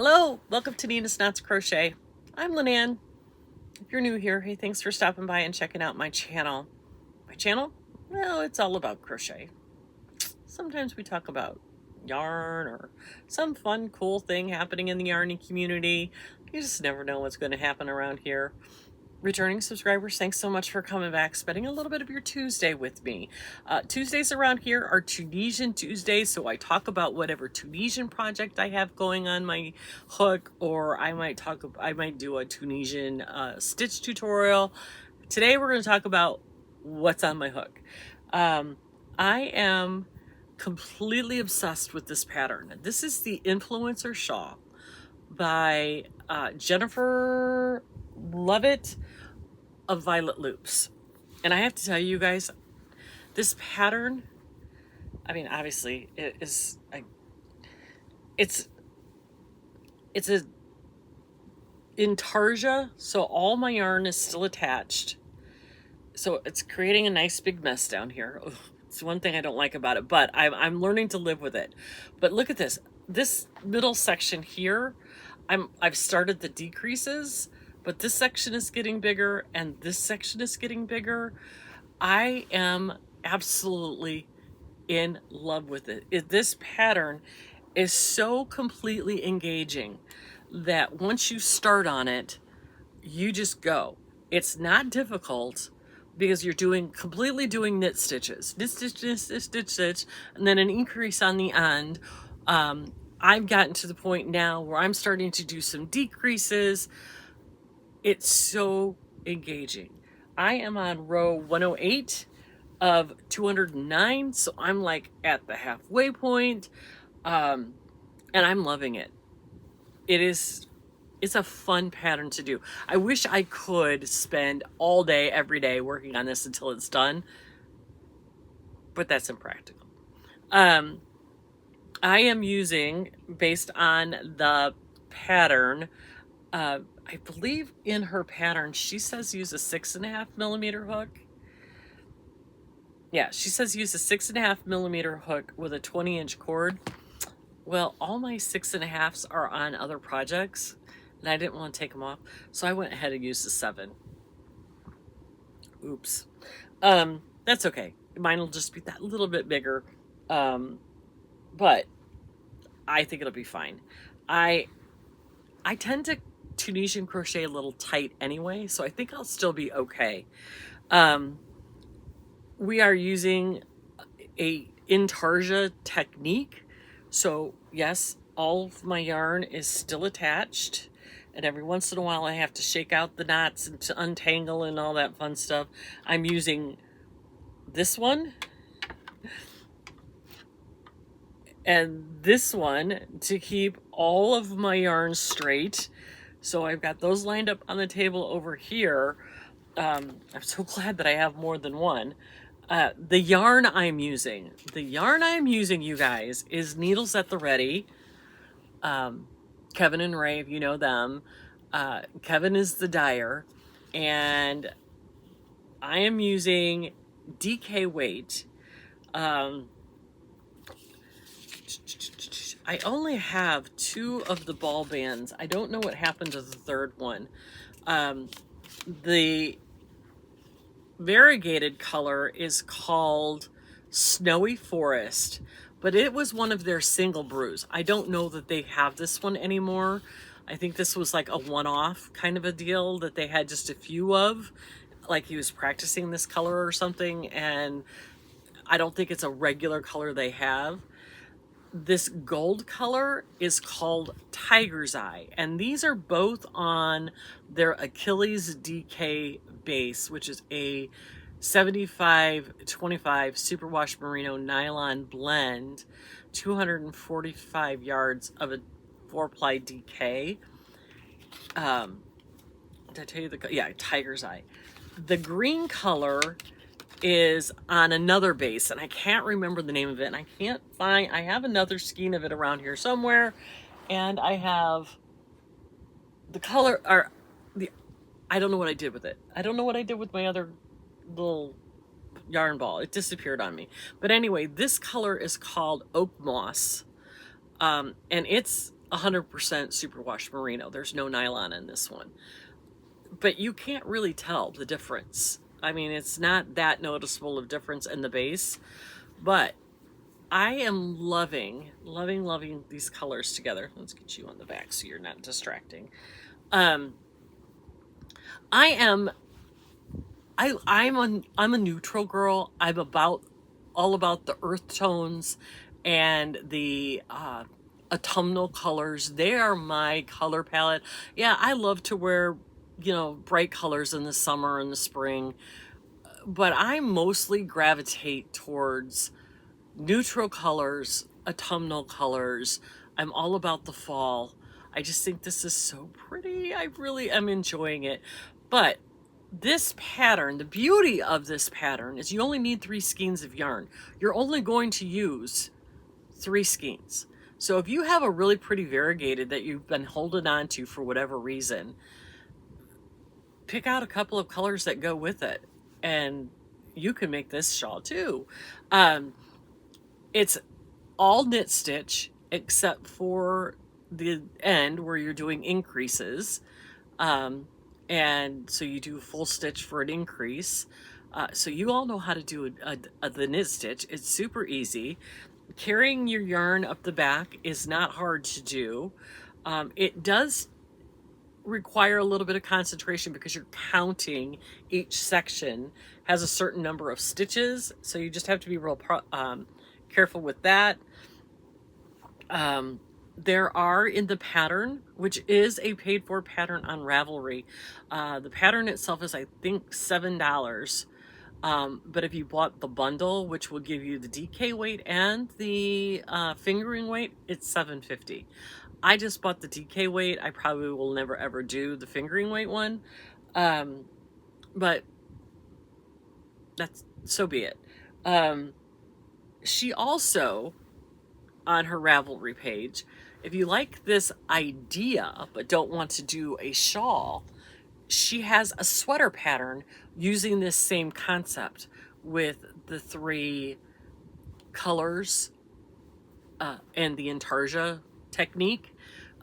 Hello, welcome to Nina's Knots Crochet. I'm Lynanne. If you're new here, hey, thanks for stopping by and checking out my channel. My channel? Well, it's all about crochet. Sometimes we talk about yarn or some fun, cool thing happening in the yarning community. You just never know what's going to happen around here. Returning subscribers, thanks so much for coming back, spending a little bit of your Tuesday with me. Tuesdays around here are Tunisian Tuesdays, so I talk about whatever Tunisian project I have going on my hook, or I might do a Tunisian stitch tutorial. Today we're going to talk about what's on my hook. I am completely obsessed with this pattern. This is the Influencer Shawl by Jennifer Lovett of VioletLoops. And I have to tell you guys, this pattern, I mean, obviously it is it's a intarsia, so all my yarn is still attached, so it's creating a nice big mess down here. It's one thing I don't like about it, but I'm learning to live with it. But look at this middle section here. I've started the decreases, but this section is getting bigger and this section is getting bigger. I am absolutely in love with it. This pattern is so completely engaging that once you start on it, you just go. It's not difficult because you're completely doing knit stitches, knit stitch, knit stitch, knit stitch, and then an increase on the end. I've gotten to the point now where I'm starting to do some decreases. It's so engaging. I am on row 108 of 209, so I'm like at the halfway point, and I'm loving it. It's a fun pattern to do. I wish I could spend all day, every day working on this until it's done, but that's impractical. I am using, based on the pattern, I believe in her pattern, she says use a 6.5 millimeter hook. Yeah, she says use a 6.5 millimeter hook with a 20-inch cord. Well, all my 6.5s are on other projects, and I didn't want to take them off, so I went ahead and used a 7. Oops. That's okay. Mine will just be that little bit bigger, but I think it'll be fine. I tend to Tunisian crochet a little tight anyway, so I think I'll still be okay. We are using a intarsia technique, so yes, all of my yarn is still attached, and every once in a while I have to shake out the knots and to untangle and all that fun stuff. I'm using this one and this one to keep all of my yarn straight. So I've got those lined up on the table over here. I'm so glad that I have more than one. The yarn I'm using, you guys, is Needles at the Ready. Kevin and Ray, if you know them. Kevin is the dyer, and I am using DK weight. I only have 2 of the ball bands. I don't know what happened to the third one. The variegated color is called Snowy Forest, but it was one of their single brews. I don't know that they have this one anymore. I think this was like a one-off kind of a deal that they had just a few of, like he was practicing this color or something, and I don't think it's a regular color they have. This gold color is called Tiger's Eye, and these are both on their Achilles DK base, which is a 75-25 superwash merino nylon blend, 245 yards of a 4-ply DK. Did I tell you yeah, Tiger's Eye. The green color is on another base, and I can't remember the name of it, and I have another skein of it around here somewhere, and I have the color, I don't know what I did with it. I don't know what I did with my other little yarn ball. It disappeared on me. But anyway, this color is called Oak Moss, and it's 100% superwash merino. There's no nylon in this one. But you can't really tell the difference. I mean, it's not that noticeable of difference in the base, but I am loving these colors together. Let's get you on the back so you're not distracting. I'm a neutral girl. I'm all about the earth tones and the autumnal colors. They are my color palette. Yeah, I love to wear, you know, bright colors in the summer and the spring, but I mostly gravitate towards neutral colors, autumnal colors. I'm all about the fall. I just think this is so pretty. I really am enjoying it. But this pattern, the beauty of this pattern is you only need 3 skeins of yarn. You're only going to use 3 skeins. So if you have a really pretty variegated that you've been holding on to for whatever reason, pick out a couple of colors that go with it, and you can make this shawl too. It's all knit stitch except for the end where you're doing increases. And so you do full stitch for an increase. So you all know how to do the knit stitch. It's super easy. Carrying your yarn up the back is not hard to do. It does require a little bit of concentration because you're counting each section has a certain number of stitches. So you just have to be real careful with that. There are in the pattern, which is a paid for pattern on Ravelry. The pattern itself is, I think, $7. But if you bought the bundle, which will give you the DK weight and the fingering weight, it's $7.50. I just bought the DK weight. I probably will never ever do the fingering weight one. But that's, so be it. She also, on her Ravelry page, if you like this idea but don't want to do a shawl, she has a sweater pattern using this same concept with the 3 colors and the intarsia technique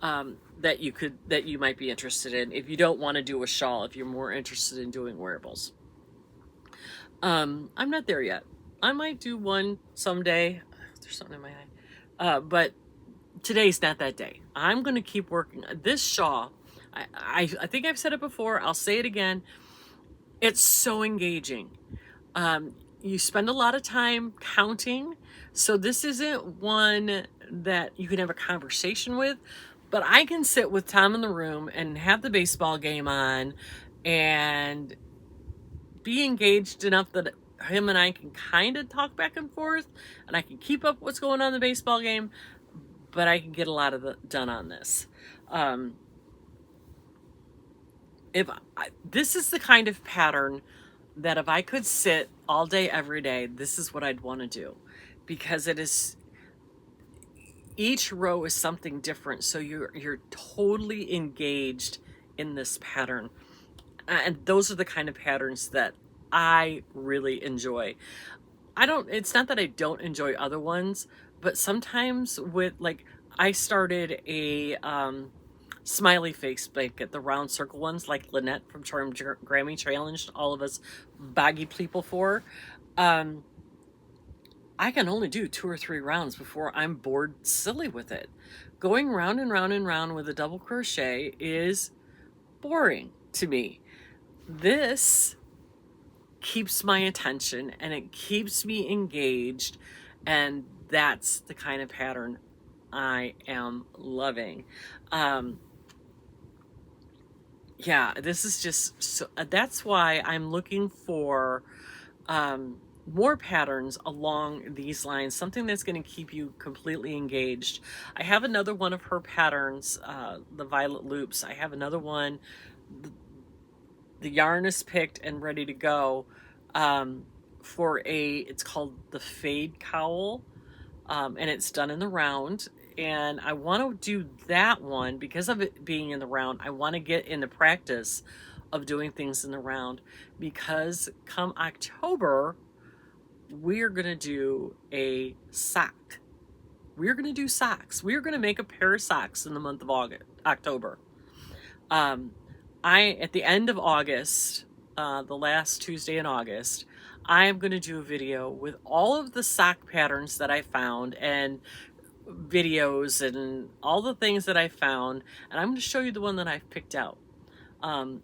that you might be interested in if you don't want to do a shawl, if you're more interested in doing wearables. I'm not there yet. I might do one someday. There's something in my eye. But today's not that day. I'm going to keep working. This shawl, I think I've said it before. I'll say it again. It's so engaging. You spend a lot of time counting. So this isn't one that you can have a conversation with, but I can sit with Tom in the room and have the baseball game on and be engaged enough that him and I can kind of talk back and forth, and I can keep up what's going on in the baseball game, but I can get a lot of done on this. This is the kind of pattern that if I could sit all day, every day, this is what I'd want to do, because it is, each row is something different. So you're totally engaged in this pattern. And those are the kind of patterns that I really enjoy. It's not that I don't enjoy other ones, but sometimes with, like, I started a smiley face blanket, the round circle ones, like Lynette from Charmed Grammy challenged all of us BOGGY people for. I can only do 2 or 3 rounds before I'm bored silly with it. Going round and round and round with a double crochet is boring to me. This keeps my attention and it keeps me engaged, and that's the kind of pattern I am loving. Yeah, this is just so, that's why I'm looking for more patterns along these lines, something that's going to keep you completely engaged. I have another one of her patterns, the VioletLoops. I have another one. The yarn is picked and ready to go for it's called the Fade Cowl, and it's done in the round. And I want to do that one because of it being in the round. I want to get in the practice of doing things in the round, because come October, we're going to do a sock we're going to do socks. We're going to make a pair of socks in the month of October. At the end of August, the last Tuesday in August, I am going to do a video with all of the sock patterns that I found and videos and all the things that I found, and I'm going to show you the one that I've picked out. I'm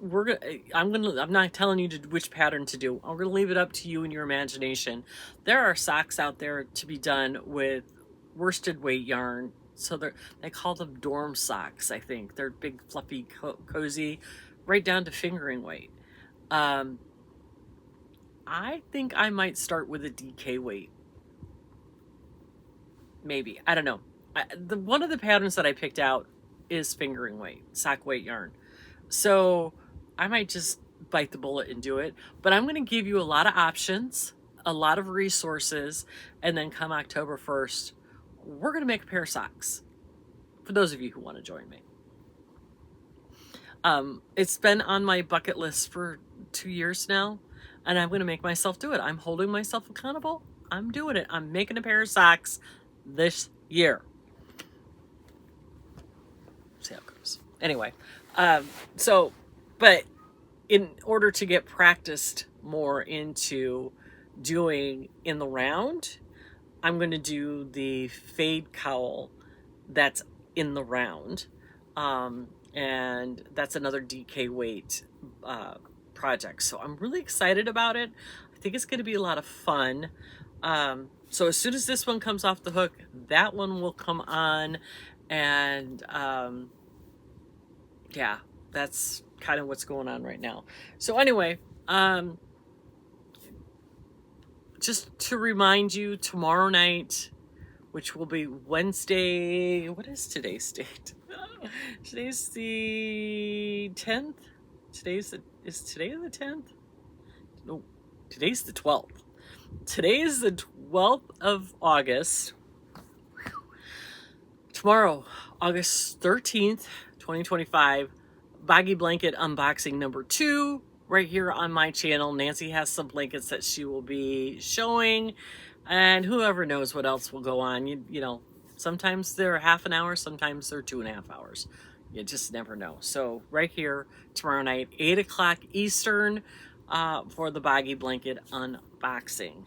not telling you which pattern to do. I'm gonna leave it up to you and your imagination. There are socks out there to be done with worsted weight yarn. So they call them dorm socks, I think. They're big, fluffy, cozy, right down to fingering weight. I think I might start with a DK weight. Maybe, I don't know. One of the patterns that I picked out is fingering weight, sock weight yarn. So I might just bite the bullet and do it, but I'm going to give you a lot of options, a lot of resources, and then come October 1st, we're going to make a pair of socks for those of you who want to join me. It's been on my bucket list for 2 years now, and I'm going to make myself do it. I'm holding myself accountable. I'm doing it. I'm making a pair of socks this year. See how it goes. Anyway, but in order to get practiced more into doing in the round, I'm going to do the fade cowl that's in the round. And that's another DK weight project. So I'm really excited about it. I think it's going to be a lot of fun. So as soon as this one comes off the hook, that one will come on. And yeah, that's kind of what's going on right now. So anyway, just to remind you, tomorrow night, which will be Wednesday, what is today's date? Today's the 10th. Is today the 10th? No, today's the 12th. Today is the 12th of August. Tomorrow, August 13th, 2025, BOGGY blanket unboxing number 2 right here on my channel. Nancy has some blankets that she will be showing, and whoever knows what else will go on. You know, sometimes they're half an hour, sometimes they're 2.5 hours. You just never know. So right here tomorrow night, 8 o'clock Eastern, for the BOGGY blanket unboxing.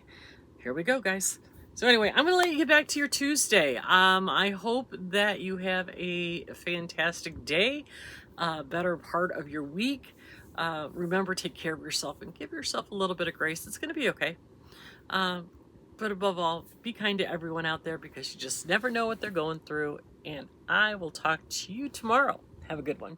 Here we go, guys. So anyway, I'm going to let you get back to your Tuesday. I hope that you have a fantastic day, better part of your week. Remember, take care of yourself and give yourself a little bit of grace. It's going to be okay. But above all, be kind to everyone out there, because you just never know what they're going through. And I will talk to you tomorrow. Have a good one.